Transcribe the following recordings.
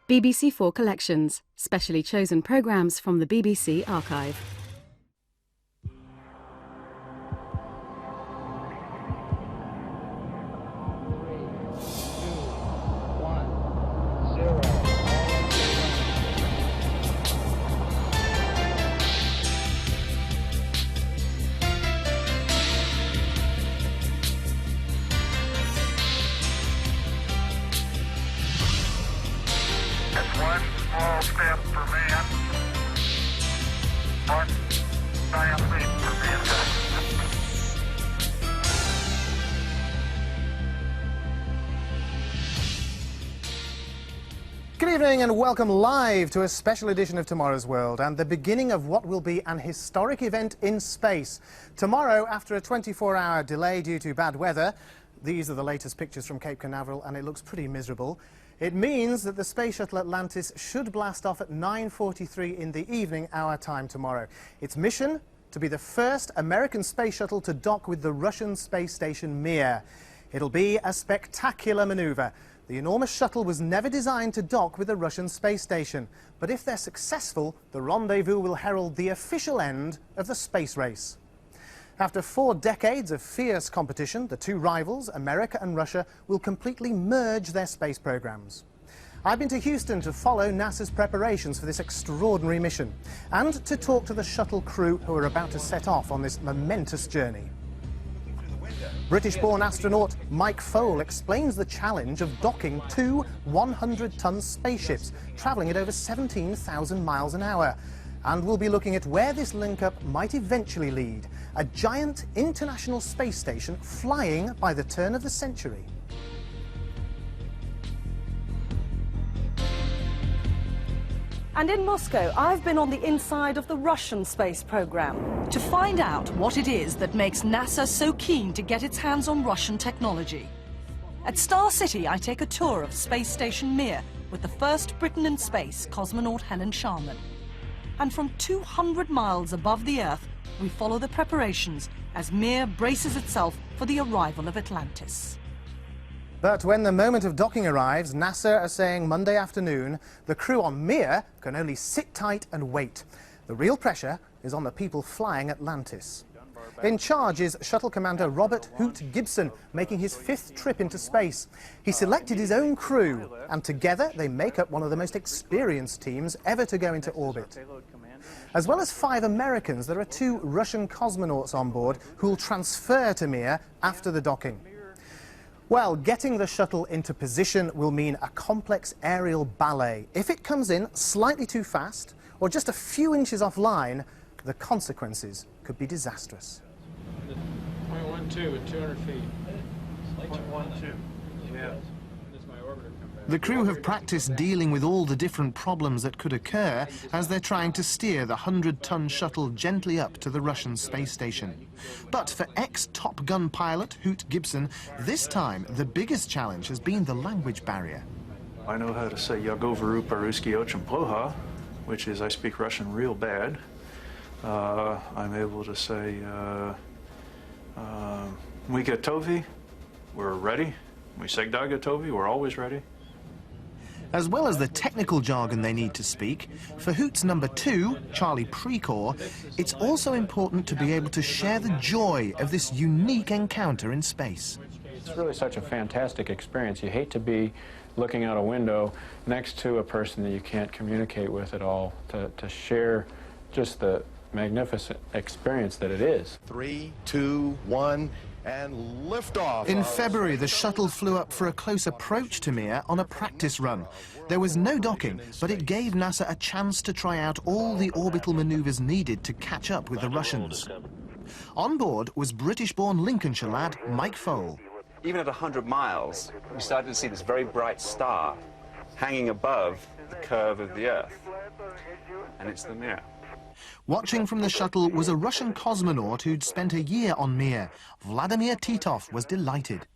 BBC4 Collections, specially chosen programmes from the BBC archive. One small step for man, one giant leap for mankind. Good evening and welcome live to a special edition of Tomorrow's World and the beginning of what will be an historic event in space. Tomorrow, after a 24-hour delay due to bad weather, these are the latest pictures from Cape Canaveral and it looks pretty miserable. It means that the Space Shuttle Atlantis should blast off at 9:43 in the evening, our time tomorrow. Its mission, to be the first American space shuttle to dock with the Russian space station Mir. It'll be a spectacular manoeuvre. The enormous shuttle was never designed to dock with the Russian space station, but if they're successful, the rendezvous will herald the official end of the space race. After 4 decades of fierce competition, the two rivals, America and Russia, will completely merge their space programs. I've been to Houston to follow NASA's preparations for this extraordinary mission and to talk to the shuttle crew who are about to set off on this momentous journey. British-born astronaut Mike Foale explains the challenge of docking 2 100-ton spaceships travelling at over 17,000 miles an hour. And we'll be looking at where this link-up might eventually lead. A giant international space station flying by the turn of the century. And in Moscow, I've been on the inside of the Russian space program to find out what it is that makes NASA so keen to get its hands on Russian technology. At Star City, I take a tour of Space Station Mir with the first Briton in space, cosmonaut Helen Sharman. And from 200 miles above the Earth, we follow the preparations as Mir braces itself for the arrival of Atlantis. But when the moment of docking arrives, NASA are saying Monday afternoon, the crew on Mir can only sit tight and wait. The real pressure is on the people flying Atlantis. In charge is Shuttle Commander Robert Hoot Gibson, making his 5th trip into space. He selected his own crew, and together they make up one of the most experienced teams ever to go into orbit. As well as 5 Americans, there are 2 Russian cosmonauts on board who will transfer to Mir after the docking. Well, getting the shuttle into position will mean a complex aerial ballet. If it comes in slightly too fast, or just a few inches offline, the consequences could be disastrous. 0.12 at 200 feet. 0.12, yeah. The crew have practiced dealing with all the different problems that could occur as they're trying to steer the 100-ton shuttle gently up to the Russian space station. But for ex-Top Gun pilot Hoot Gibson, this time the biggest challenge has been the language barrier. I know how to say "Я говорю по-русски очень плохо," which is I speak Russian real bad. I'm able to say "Мы готовы," we're ready. "Мы всегда готовы," we're always ready. As well as the technical jargon they need to speak, for Hoot's number 2, Charlie Precor, it's also important to be able to share the joy of this unique encounter in space. It's really such a fantastic experience. You hate to be looking out a window next to a person that you can't communicate with at all, to share just the magnificent experience that it is. 3, 2, 1, and liftoff. In February, the shuttle flew up for a close approach to Mir on a practice run. There was no docking, but it gave NASA a chance to try out all the orbital maneuvers needed to catch up with the Russians. On board was British-born Lincolnshire lad Mike Foale. Even at 100 miles, we started to see this very bright star hanging above the curve of the Earth, and it's the Mir. Watching from the shuttle was a Russian cosmonaut who'd spent a year on Mir. Vladimir Titov was delighted.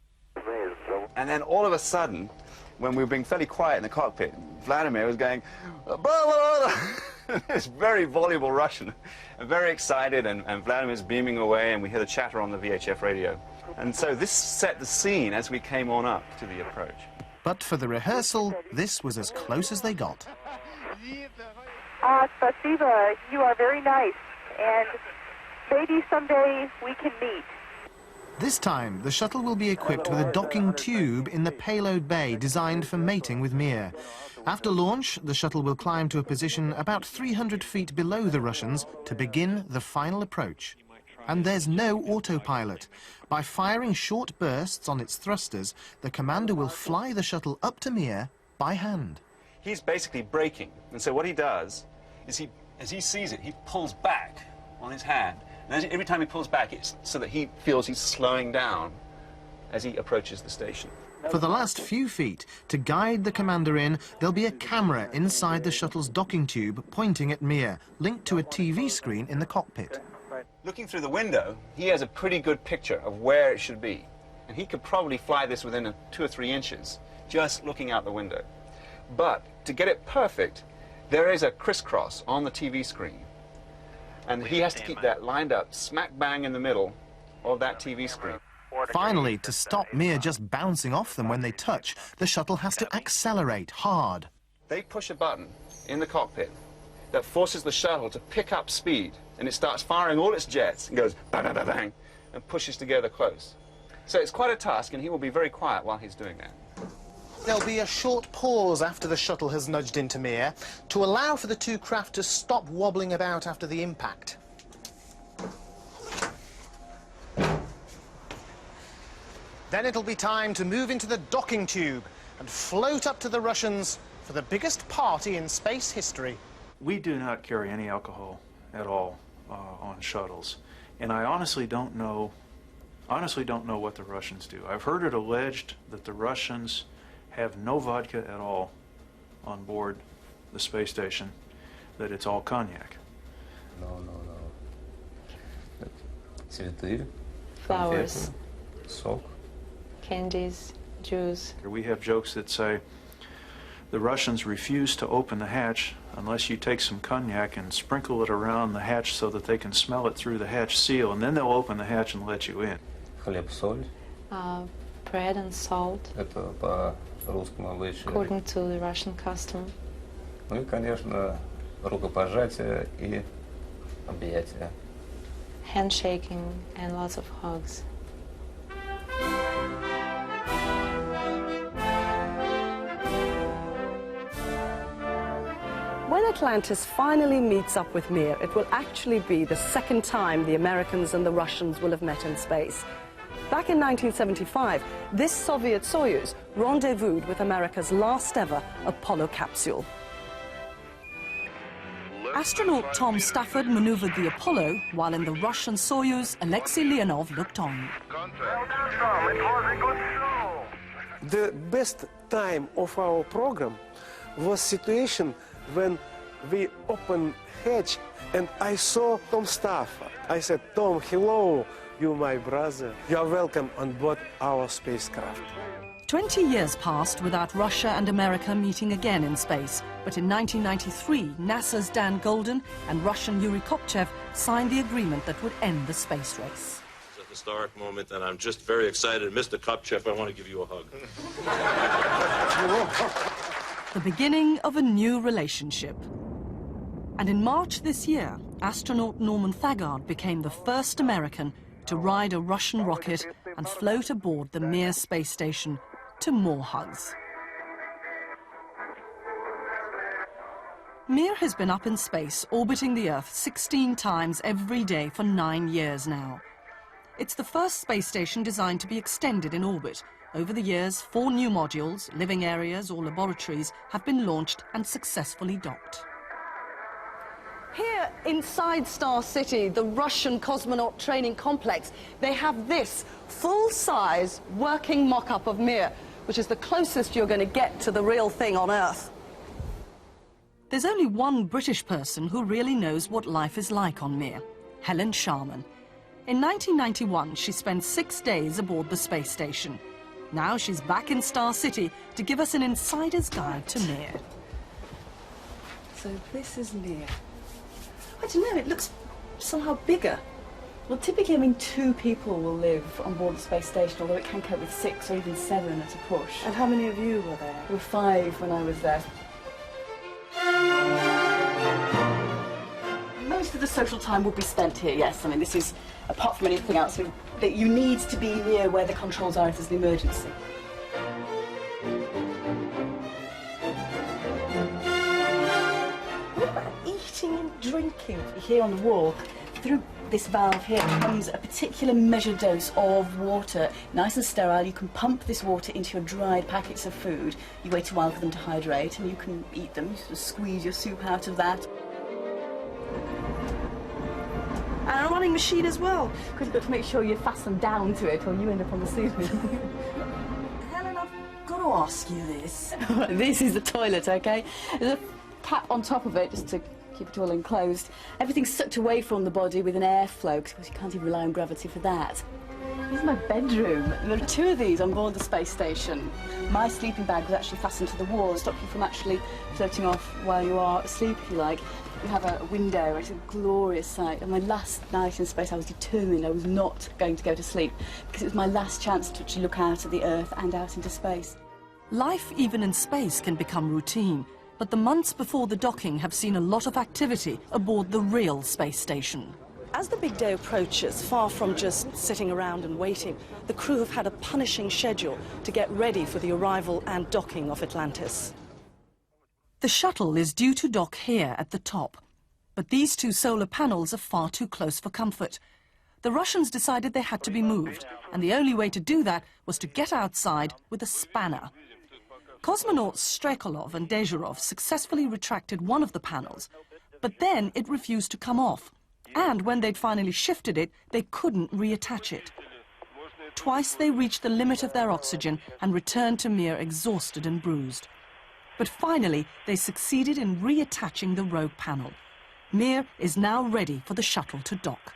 And then all of a sudden, when we were being fairly quiet in the cockpit, Vladimir was going, blah, blah, blah. It's very voluble Russian, and very excited, and Vladimir's beaming away, and we hear the chatter on the VHF radio. And so this set the scene as we came on up to the approach. But for the rehearsal, this was as close as they got. Spasiba, you are very nice, and maybe someday we can meet. This time, the shuttle will be equipped with a docking tube in the payload bay designed for mating with Mir. After launch, the shuttle will climb to a position about 300 feet below the Russians to begin the final approach. And there's no autopilot. By firing short bursts on its thrusters, the commander will fly the shuttle up to Mir by hand. He's basically braking, and so what he does is as he sees it, he pulls back on his hand. And every time he pulls back, it's so that he feels he's slowing down as he approaches the station. For the last few feet, to guide the commander in, there'll be a camera inside the shuttle's docking tube pointing at Mir, linked to a TV screen in the cockpit. Looking through the window, he has a pretty good picture of where it should be. And he could probably fly this within 2 or 3 inches, just looking out the window. But to get it perfect, there is a crisscross on the TV screen. And he has to keep that lined up smack bang in the middle of that TV screen. Finally, to stop Mir just bouncing off them when they touch, the shuttle has to accelerate hard. They push a button in the cockpit that forces the shuttle to pick up speed, and it starts firing all its jets and goes bang, bang, bang, bang, and pushes together close. So it's quite a task, and he will be very quiet while he's doing that. There'll be a short pause after the shuttle has nudged into Mir to allow for the two craft to stop wobbling about after the impact. Then it'll be time to move into the docking tube and float up to the Russians for the biggest party in space history. We do not carry any alcohol at all on shuttles, and I honestly don't know what the Russians do. I've heard it alleged that the Russians have no vodka at all on board the space station, that it's all cognac. No. Цветы, flowers, конфеты, сок. candies, juice. We have jokes that say the Russians refuse to open the hatch unless you take some cognac and sprinkle it around the hatch so that they can smell it through the hatch seal, and then they'll open the hatch and let you in. Хлеб, соль. Bread and salt. Это по русскому обычаю. According to the Russian custom. Ну и, конечно, рукопожатие и объятия. Handshaking and lots of hugs. When Atlantis finally meets up with Mir, it will actually be the second time the Americans and the Russians will have met in space. Back in 1975, this Soviet Soyuz rendezvoused with America's last ever Apollo capsule. Astronaut Tom Stafford maneuvered the Apollo, while in the Russian Soyuz, Alexei Leonov looked on. The best time of our program was situation when we opened hatch and I saw Tom Stafford. I said, Tom, hello, you my brother. You are welcome on board our spacecraft. 20 years passed without Russia and America meeting again in space. But in 1993, NASA's Dan Golden and Russian Yuri Kopchev signed the agreement that would end the space race. It's a historic moment, and I'm just very excited. Mr. Kopchev, I want to give you a hug. The beginning of a new relationship. And in March this year, astronaut Norman Thagard became the first American to ride a Russian rocket and float aboard the Mir space station to more hugs. Mir has been up in space, orbiting the Earth 16 times every day for 9 years now. It's the first space station designed to be extended in orbit. Over the years, 4 new modules, living areas or laboratories have been launched and successfully docked. Here inside Star City, the Russian cosmonaut training complex, they have this full-size working mock-up of Mir, which is the closest you're going to get to the real thing on Earth. There's only one British person who really knows what life is like on Mir, Helen Sharman. In 1991, she spent 6 days aboard the space station. Now she's back in Star City to give us an insider's guide to Mir. So this is Mir. I don't know, it looks somehow bigger. Well, typically, I mean, 2 people will live on board the space station, although it can cope with 6 or even 7 at a push. And how many of you were there? There were 5 when I was there. Most of the social time will be spent here, yes. I mean, this is, apart from anything else, that you need to be near where the controls are if there's an emergency. What about eating and drinking? Here on the wall, through this valve here comes a particular measured dose of water, nice and sterile. You can pump this water into your dried packets of food. You wait a while for them to hydrate and you can eat them. You sort of squeeze your soup out of that. And a running machine as well. Because you've got to make sure you're fastened down to it or you end up on the ceiling. Helen, I've got to ask you this. This is the toilet, OK? There's a cap on top of it just to keep it all enclosed. Everything's sucked away from the body with an airflow, because you can't even rely on gravity for that. This is my bedroom. There are 2 of these on board the space station. My sleeping bag was actually fastened to the wall to stop you from actually floating off while you are asleep, if you like. We have a window. It's a glorious sight. On my last night in space, I was determined I was not going to go to sleep, because it was my last chance to actually look out at the Earth and out into space. Life, even in space, can become routine. But the months before the docking have seen a lot of activity aboard the real space station. As the big day approaches, far from just sitting around and waiting, the crew have had a punishing schedule to get ready for the arrival and docking of Atlantis. The shuttle is due to dock here at the top, but these 2 solar panels are far too close for comfort. The Russians decided they had to be moved, and the only way to do that was to get outside with a spanner. Cosmonauts Strekalov and Dezhurov successfully retracted one of the panels, but then it refused to come off. And when they'd finally shifted it, they couldn't reattach it. Twice they reached the limit of their oxygen and returned to Mir exhausted and bruised. But finally, they succeeded in reattaching the rogue panel. Mir is now ready for the shuttle to dock.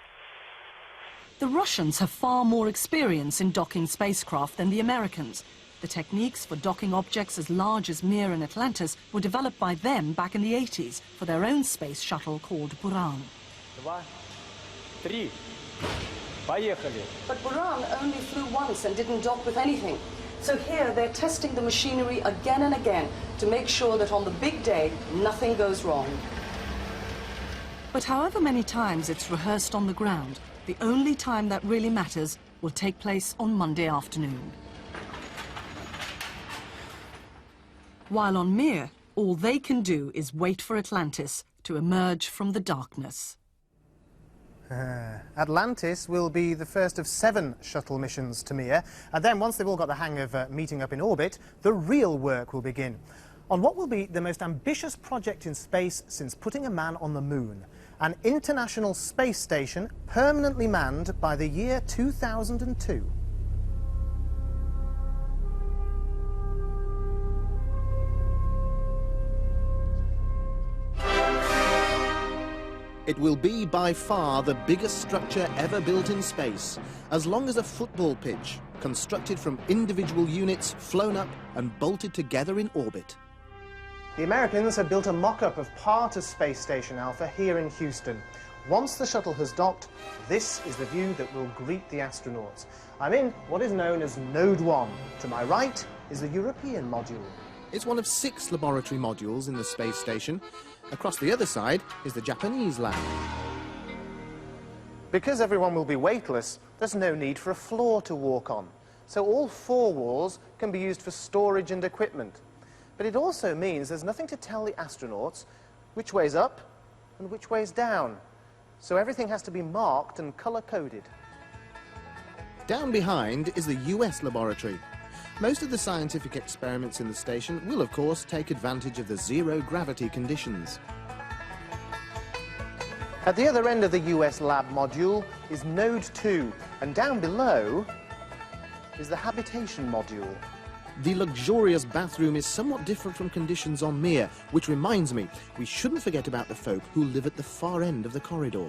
The Russians have far more experience in docking spacecraft than the Americans. The techniques for docking objects as large as Mir and Atlantis were developed by them back in the 80s for their own space shuttle called Buran. 2, 3. Поехали. But Buran only flew once and didn't dock with anything. So here they're testing the machinery again and again to make sure that on the big day, nothing goes wrong. But however many times it's rehearsed on the ground, the only time that really matters will take place on Monday afternoon. While on Mir, all they can do is wait for Atlantis to emerge from the darkness. Atlantis will be the first of 7 shuttle missions to Mir, and then once they've all got the hang of meeting up in orbit, the real work will begin on what will be the most ambitious project in space since putting a man on the moon, an international space station permanently manned by the year 2002. It will be by far the biggest structure ever built in space, as long as a football pitch, constructed from individual units flown up and bolted together in orbit. The Americans have built a mock-up of part of Space Station Alpha here in Houston. Once the shuttle has docked, this is the view that will greet the astronauts. I'm in what is known as Node 1. To my right is the European module. It's one of 6 laboratory modules in the space station. Across the other side is the Japanese lab. Because everyone will be weightless, there's no need for a floor to walk on. So all 4 walls can be used for storage and equipment. But it also means there's nothing to tell the astronauts which way's up and which way's down. So everything has to be marked and color-coded. Down behind is the US laboratory. Most of the scientific experiments in the station will, of course, take advantage of the zero-gravity conditions. At the other end of the US lab module is Node 2, and down below is the habitation module. The luxurious bathroom is somewhat different from conditions on Mir, which reminds me, we shouldn't forget about the folk who live at the far end of the corridor.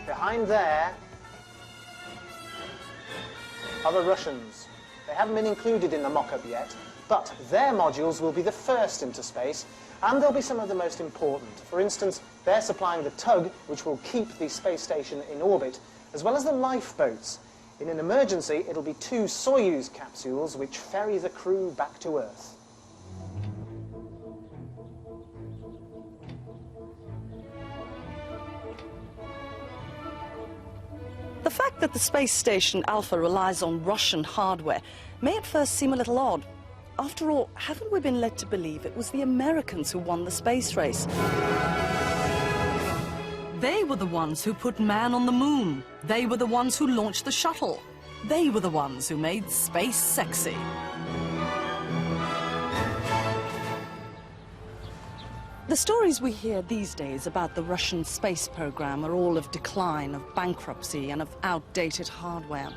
Behind there are the Russians. They haven't been included in the mock-up yet, but their modules will be the first into space, and they'll be some of the most important. For instance, they're supplying the tug which will keep the space station in orbit, as well as the lifeboats. In an emergency, it'll be 2 Soyuz capsules which ferry the crew back to Earth. The fact that the space station Alpha relies on Russian hardware may at first seem a little odd. After all, haven't we been led to believe it was the Americans who won the space race? They were the ones who put man on the moon. They were the ones who launched the shuttle. They were the ones who made space sexy. The stories we hear these days about the Russian space program are all of decline, of bankruptcy, and of outdated hardware.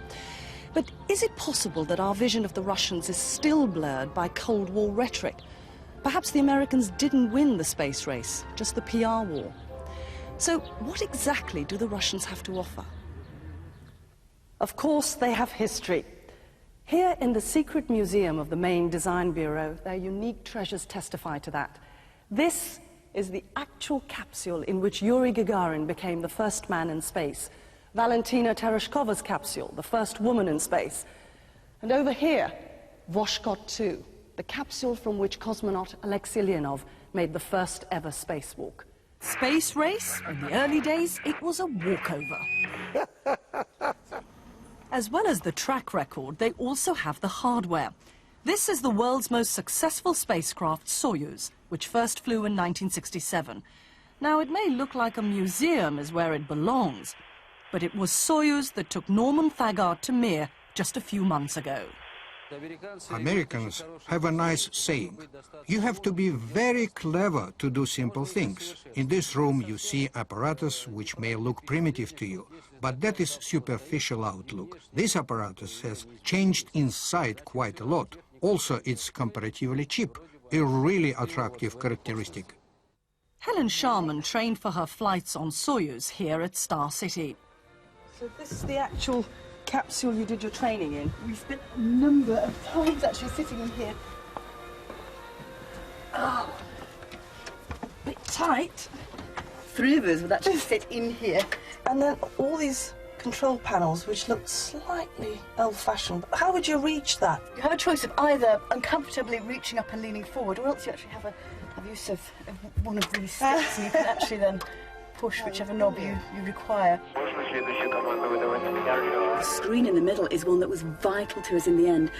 But is it possible that our vision of the Russians is still blurred by Cold War rhetoric? Perhaps the Americans didn't win the space race, just the PR war. So what exactly do the Russians have to offer? Of course, they have history. Here in the secret museum of the main design bureau, their unique treasures testify to that. This is the actual capsule in which Yuri Gagarin became the first man in space. Valentina Tereshkova's capsule, the first woman in space. And over here, Voskhod 2, the capsule from which cosmonaut Alexei Leonov made the first ever spacewalk. Space race? In the early days, it was a walkover. As well as the track record, they also have the hardware. This is the world's most successful spacecraft, Soyuz, which first flew in 1967. Now, it may look like a museum is where it belongs, but it was Soyuz that took Norman Thagard to Mir just a few months ago. Americans have a nice saying. You have to be very clever to do simple things. In this room you see apparatus which may look primitive to you, but that is superficial outlook. This apparatus has changed inside quite a lot. Also, it's comparatively cheap, a really attractive characteristic. Helen Sharman trained for her flights on Soyuz here at Star City. So this is the actual capsule you did your training in? We spent a number of times actually sitting in here. Oh, a bit tight. 3 of us would actually sit in here. And then all these control panels, which look slightly old-fashioned. How would you reach that? You have a choice of either uncomfortably reaching up and leaning forward, or else you actually have use of one of these sticks, and you can actually then push whichever knob you require. The screen in the middle is one that was vital to us in the end.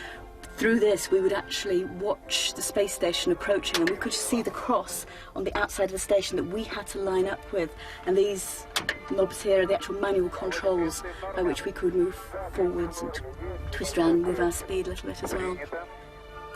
Through this, we would actually watch the space station approaching, and we could see the cross on the outside of the station that we had to line up with. And these knobs here are the actual manual controls by which we could move forwards and twist around and move our speed a little bit as well.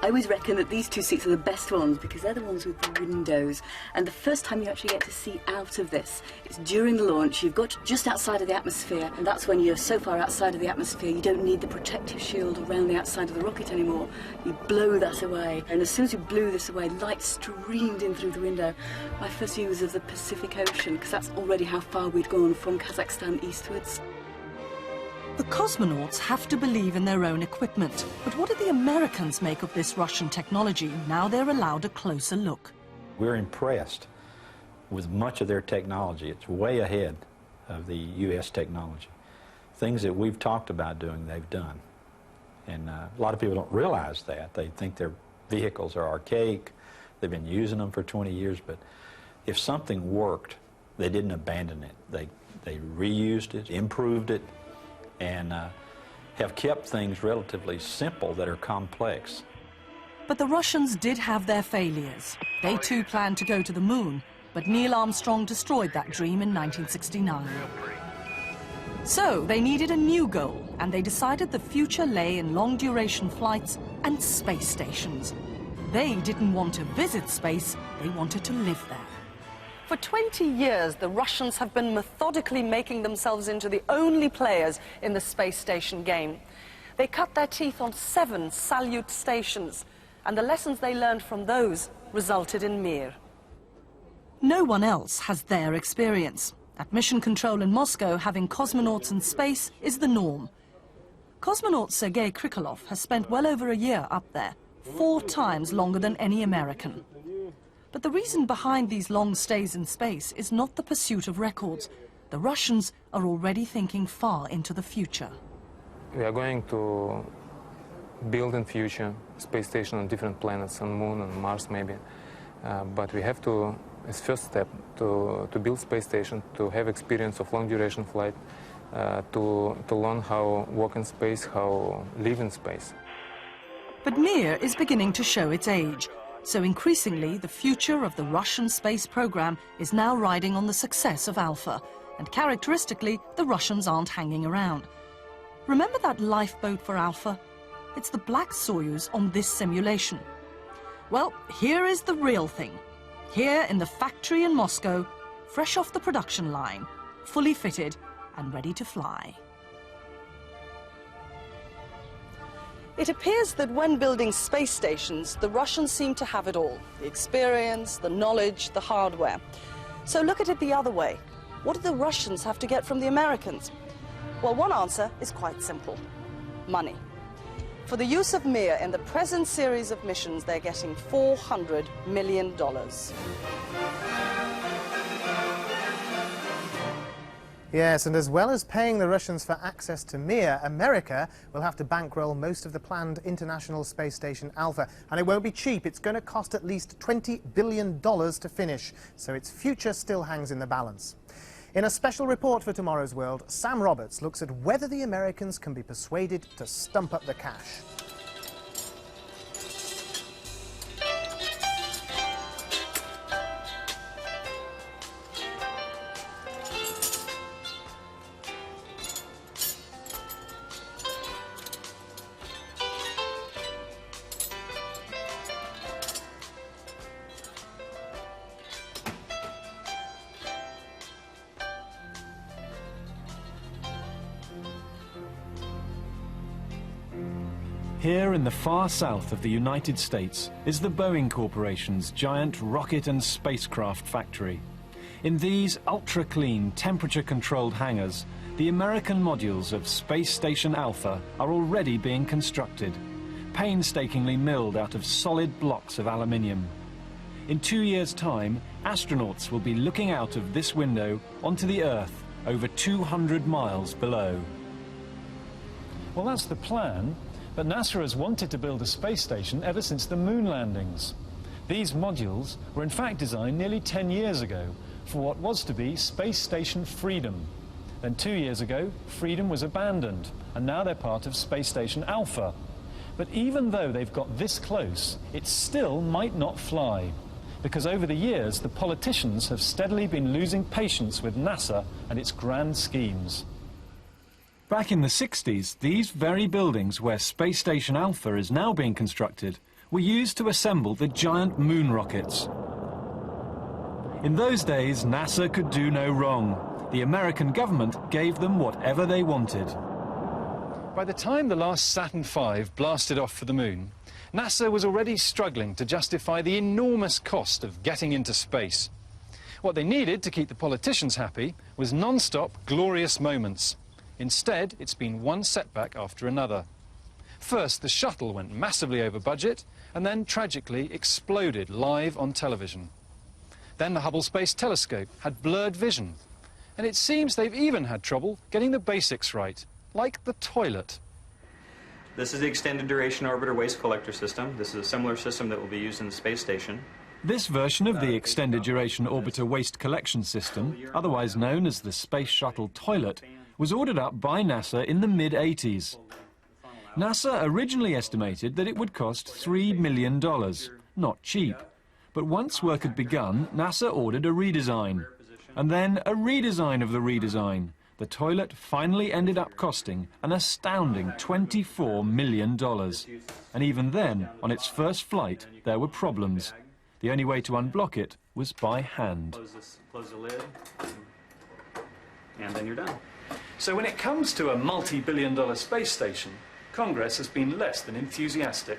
I always reckon that these 2 seats are the best ones because they're the ones with the windows. And the first time you actually get to see out of this, it's during the launch. You've got just outside of the atmosphere, and that's when you're so far outside of the atmosphere you don't need the protective shield around the outside of the rocket anymore. You blow that away, and as soon as you blew this away, light streamed in through the window. My first view was of the Pacific Ocean, because that's already how far we'd gone from Kazakhstan eastwards. The cosmonauts have to believe in their own equipment. But what do the Americans make of this Russian technology now they're allowed a closer look? We're impressed with much of their technology. It's way ahead of the U.S. technology. Things that we've talked about doing, they've done. And a lot of people don't realize that. They think their vehicles are archaic. They've been using them for 20 years. But if something worked, they didn't abandon it. They reused it, improved it, and have kept things relatively simple that are complex. But the Russians did have their failures. They too planned to go to the moon, but Neil Armstrong destroyed that dream in 1969. So they needed a new goal, and they decided the future lay in long-duration flights and space stations. They didn't want to visit space, they wanted to live there. For 20 years, the Russians have been methodically making themselves into the only players in the space station game. They cut their teeth on 7 Salyut stations, and the lessons they learned from those resulted in Mir. No one else has their experience. At Mission Control in Moscow, having cosmonauts in space is the norm. Cosmonaut Sergei Krikalev has spent well over a year up there, 4 times longer than any American. But the reason behind these long stays in space is not the pursuit of records. the Russians are already thinking far into the future. We are going to build in future space station on different planets, on Moon, on Mars maybe. But we have to, as first step, to build space station, to have experience of long duration flight, to learn how walk in space, how live in space. But Mir is beginning to show its age. So increasingly, the future of the Russian space program is now riding on the success of Alpha. And characteristically, the Russians aren't hanging around. Remember that lifeboat for Alpha? It's the Black Soyuz on this simulation. Well, here is the real thing. Here in the factory in Moscow, fresh off the production line, fully fitted and ready to fly. It appears that when building space stations, the Russians seem to have it all. The experience, the knowledge, the hardware. So look at it the other way. What do the Russians have to get from the Americans? Well, one answer is quite simple. Money. For the use of Mir in the present series of missions, they're getting $400 million. Yes, and as well as paying the Russians for access to Mir, America will have to bankroll most of the planned International Space Station Alpha. And it won't be cheap. It's going to cost at least $20 billion to finish, so its future still hangs in the balance. In a special report for Tomorrow's World, Sam Roberts looks at whether the Americans can be persuaded to stump up the cash. Here in the far south of the United States is the Boeing Corporation's giant rocket and spacecraft factory. In these ultra-clean, temperature-controlled hangars, the American modules of Space Station Alpha are already being constructed, painstakingly milled out of solid blocks of aluminium. In 2 years' time, astronauts will be looking out of this window onto the Earth over 200 miles below. Well, that's the plan. But NASA has wanted to build a space station ever since the moon landings. These modules were in fact designed nearly 10 years ago for what was to be Space Station Freedom. Then 2 years ago, Freedom was abandoned, and now they're part of Space Station Alpha. But even though they've got this close, it still might not fly, because over the years, the politicians have steadily been losing patience with NASA and its grand schemes. Back in the 60s, these very buildings where Space Station Alpha is now being constructed were used to assemble the giant moon rockets. In those days, NASA could do no wrong. The American government gave them whatever they wanted. By the time the last Saturn V blasted off for the moon, NASA was already struggling to justify the enormous cost of getting into space. What they needed to keep the politicians happy was non-stop glorious moments. Instead, it's been one setback after another. First, the shuttle went massively over budget and then tragically exploded live on television. Then the Hubble Space Telescope had blurred vision. And it seems they've even had trouble getting the basics right, like the toilet. This is the Extended Duration Orbiter Waste Collector System. This is a similar system that will be used in the space station. This version of the Extended Duration Orbiter Waste Collection System, otherwise known as the Space Shuttle Toilet, was ordered up by NASA in the mid-80s. NASA originally estimated that it would cost $3 million, not cheap. But once work had begun, NASA ordered a redesign, and then a redesign of the redesign. The toilet finally ended up costing an astounding $24 million. And even then, on its first flight, there were problems. The only way to unblock it was by hand. Close the lid, and then you're done. So when it comes to a multi-billion-dollar space station, Congress has been less than enthusiastic.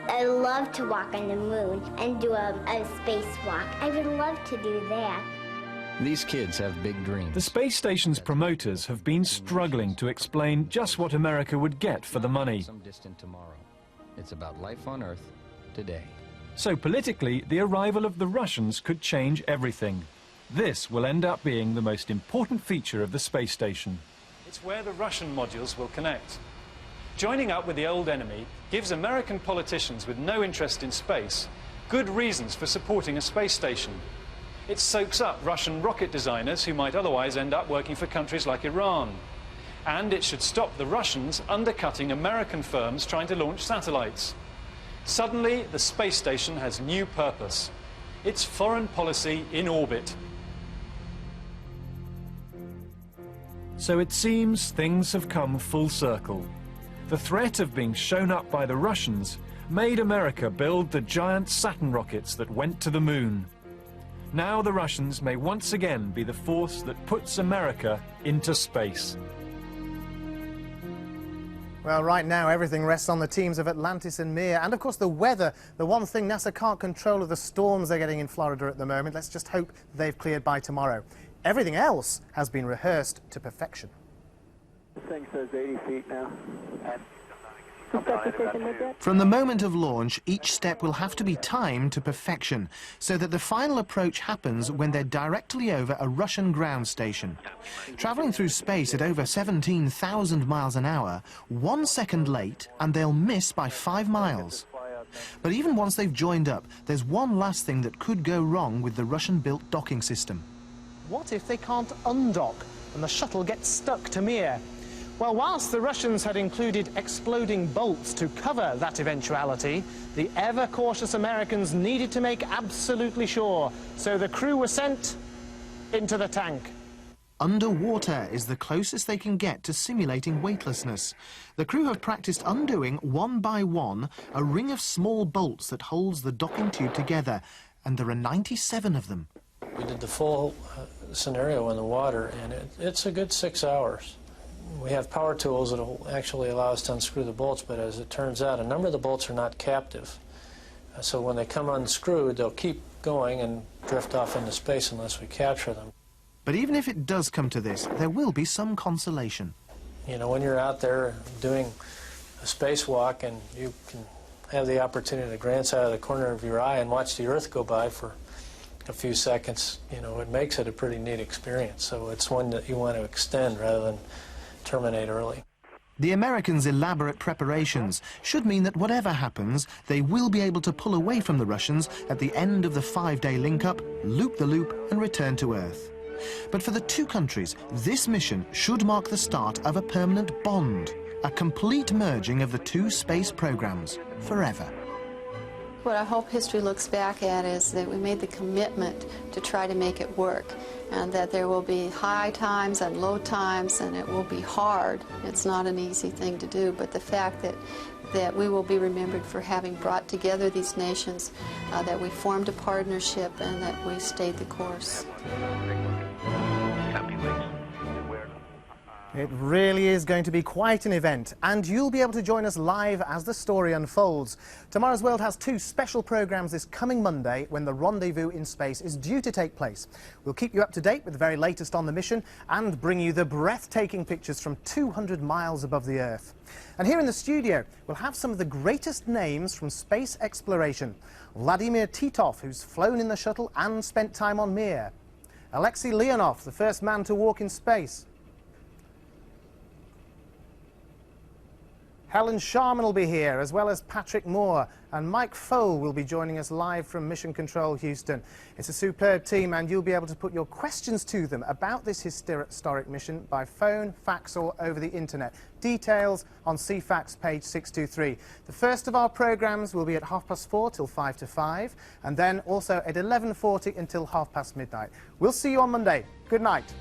I love to walk on the moon and do a spacewalk. I would love to do that. These kids have big dreams. The space station's promoters have been struggling to explain just what America would get for the money. Some distant tomorrow. It's about life on Earth today. So politically, the arrival of the Russians could change everything. This will end up being the most important feature of the space station. It's where the Russian modules will connect. Joining up with the old enemy gives American politicians with no interest in space good reasons for supporting a space station. It soaks up Russian rocket designers who might otherwise end up working for countries like Iran. And it should stop the Russians undercutting American firms trying to launch satellites. Suddenly, the space station has new purpose. It's foreign policy in orbit. So it seems things have come full circle. The threat of being shown up by the Russians made America build the giant Saturn rockets that went to the moon. Now the Russians may once again be the force that puts America into space. Well, right now everything rests on the teams of Atlantis and Mir, and of course the weather. The one thing NASA can't control are the storms they're getting in Florida at the moment. Let's just hope they've cleared by tomorrow. Everything else has been rehearsed to perfection. This thing says 80 feet now. From the moment of launch, each step will have to be timed to perfection, so that the final approach happens when they're directly over a Russian ground station. Travelling through space at over 17,000 miles an hour, 1 second late and they'll miss by 5 miles. But even once they've joined up, there's one last thing that could go wrong with the Russian-built docking system. What if they can't undock and the shuttle gets stuck to Mir? Well, whilst the Russians had included exploding bolts to cover that eventuality, the ever-cautious Americans needed to make absolutely sure, so the crew were sent into the tank. Underwater is the closest they can get to simulating weightlessness. The crew have practiced undoing, one by one, a ring of small bolts that holds the docking tube together, and there are 97 of them. We did the full scenario in the water, and it's a good 6 hours. We have power tools that will actually allow us to unscrew the bolts, but as it turns out, a number of the bolts are not captive. So when they come unscrewed, they'll keep going and drift off into space unless we capture them. But even if it does come to this, there will be some consolation. You know, when you're out there doing a spacewalk and you can have the opportunity to glance out of the corner of your eye and watch the Earth go by for a few seconds, you know, it makes it a pretty neat experience. So it's one that you want to extend rather than terminate early. The Americans' elaborate preparations should mean that whatever happens, they will be able to pull away from the Russians at the end of the 5-day link-up, loop the loop and return to Earth. But for the two countries, this mission should mark the start of a permanent bond, a complete merging of the two space programs forever. What I hope history looks back at is that we made the commitment to try to make it work, and that there will be high times and low times, and it will be hard. It's not an easy thing to do, but the fact that we will be remembered for having brought together these nations, that we formed a partnership, and that we stayed the course. It really is going to be quite an event, and you'll be able to join us live as the story unfolds. Tomorrow's World has two special programmes this coming Monday when the rendezvous in space is due to take place. We'll keep you up to date with the very latest on the mission and bring you the breathtaking pictures from 200 miles above the Earth. And here in the studio, we'll have some of the greatest names from space exploration. Vladimir Titov, who's flown in the shuttle and spent time on Mir. Alexei Leonov, the first man to walk in space. Helen Sharman will be here, as well as Patrick Moore, and Mike Fole will be joining us live from Mission Control Houston. It's a superb team, and you'll be able to put your questions to them about this historic mission by phone, fax or over the internet. Details on CFAX page 623. The first of our programmes will be at 4:30 till 5 to 5, and then also at 11:40 until 12:30 midnight. We'll see you on Monday. Good night.